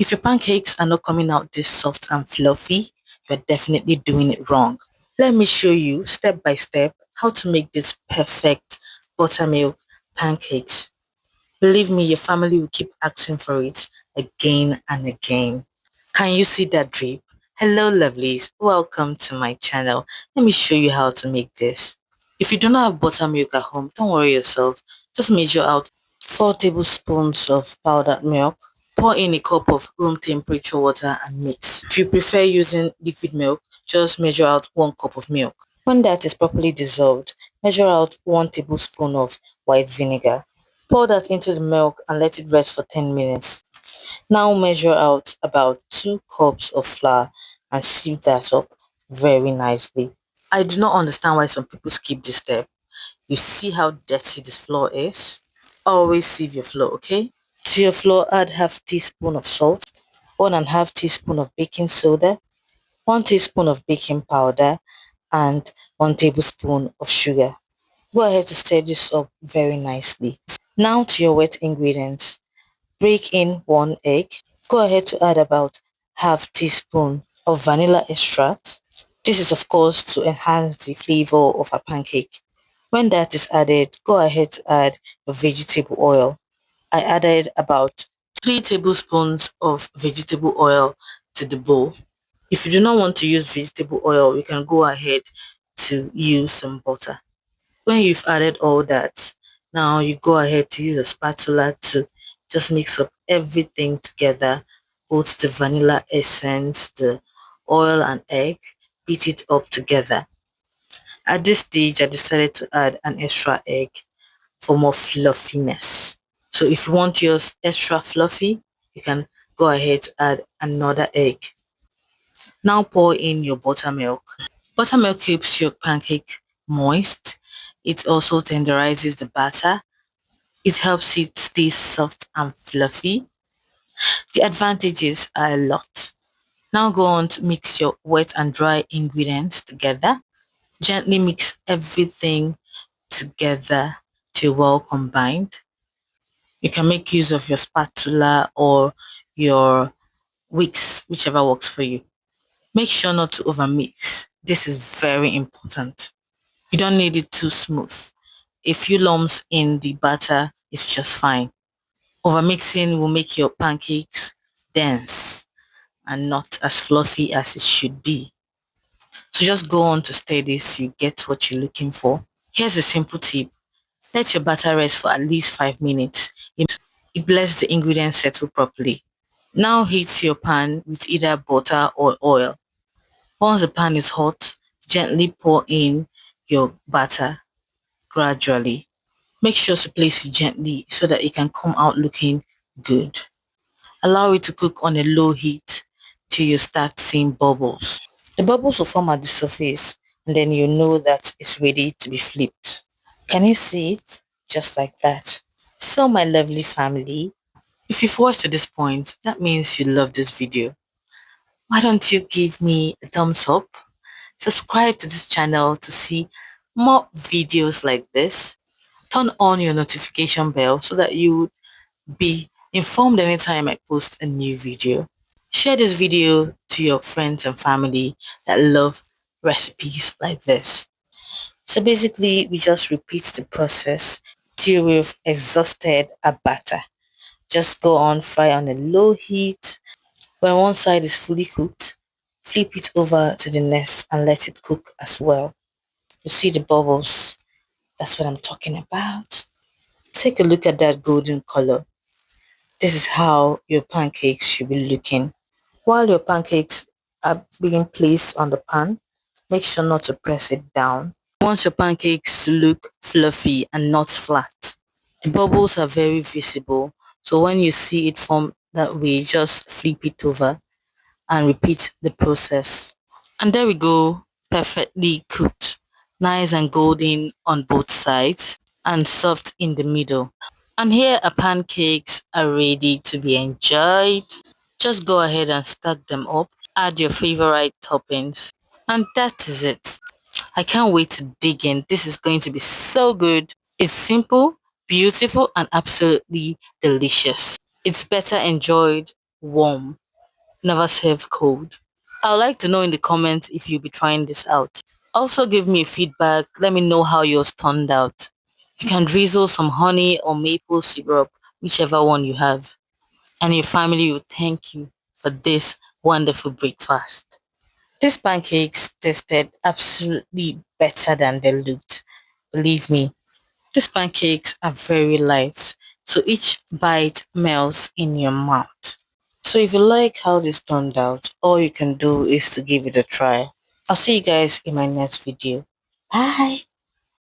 If your pancakes are not coming out this soft and fluffy, you're definitely doing it wrong. Let me show you step by step how to make this perfect buttermilk pancakes. Believe me, your family will keep asking for it again and again. Can you see that drip? Hello lovelies, welcome to my channel. Let me show you how to make this. If you do not have buttermilk at home, don't worry yourself. Just measure out 4 tablespoons of powdered milk. Pour in a cup of room temperature water and mix. If you prefer using liquid milk, just measure out 1 cup of milk. When that is properly dissolved, measure out 1 tablespoon of white vinegar. Pour that into the milk and let it rest for 10 minutes. Now measure out about 2 cups of flour and sieve that up very nicely. I do not understand why some people skip this step. You see how dirty this flour is? Always sieve your flour, okay? To your flour, add half teaspoon of salt, 1.5 teaspoon of baking soda, 1 teaspoon of baking powder, and 1 tablespoon of sugar. Go ahead to stir this up very nicely. Now to your wet ingredients. Break in 1 egg. Go ahead to add about half teaspoon of vanilla extract. This is of course to enhance the flavor of a pancake. When that is added, go ahead to add your vegetable oil. I added about 3 tablespoons of vegetable oil to the bowl. If you do not want to use vegetable oil, you can go ahead to use some butter. When you've added all that, now you go ahead to use a spatula to just mix up everything together, both the vanilla essence, the oil and egg, beat it up together. At this stage, I decided to add an extra egg for more fluffiness. So if you want yours extra fluffy, you can go ahead to add another egg. Now pour in your buttermilk. Buttermilk keeps your pancake moist. It also tenderizes the batter. It helps it stay soft and fluffy. The advantages are a lot. Now go on to mix your wet and dry ingredients together. Gently mix everything together till well combined. You can make use of your spatula or your wicks, whichever works for you. Make sure not to overmix. This is very important. You don't need it too smooth. A few lumps in the batter is just fine. Overmixing will make your pancakes dense and not as fluffy as it should be. So just go on to stir this till you get what you're looking for. Here's a simple tip. Let your batter rest for at least 5 minutes. It lets the ingredients settle properly. Now heat your pan with either butter or oil. Once the pan is hot, gently pour in your batter gradually. Make sure to place it gently so that it can come out looking good. Allow it to cook on a low heat till you start seeing bubbles. The bubbles will form at the surface and then you know that it's ready to be flipped. Can you see it? Just like that. So my lovely family, if you've watched to this point, that means you love this video. Why don't you give me a thumbs up? Subscribe to this channel to see more videos like this. Turn on your notification bell so that you would be informed anytime I post a new video. Share this video to your friends and family that love recipes like this. So basically, we just repeat the process till we've exhausted our batter. Just go on, fry on a low heat. When one side is fully cooked, flip it over to the next and let it cook as well. You see the bubbles? That's what I'm talking about. Take a look at that golden color. This is how your pancakes should be looking. While your pancakes are being placed on the pan, make sure not to press it down. You want your pancakes to look fluffy and not flat. The bubbles are very visible, so when you see it form that way, just flip it over and repeat the process. And there we go, perfectly cooked. Nice and golden on both sides and soft in the middle. And here our pancakes are ready to be enjoyed. Just go ahead and stack them up, add your favorite toppings, and that is it. I can't wait to dig in. This is going to be so good. It's simple, beautiful, and absolutely delicious. It's better enjoyed warm, never serve cold. I would like to know in the comments if you'll be trying this out. Also give me feedback. Let me know how yours turned out. You can drizzle some honey or maple syrup, whichever one you have. And your family will thank you for this wonderful breakfast. These pancakes tasted absolutely better than they looked. Believe me, these pancakes are very light, so each bite melts in your mouth. So if you like how this turned out, all you can do is to give it a try. I'll see you guys in my next video. Bye!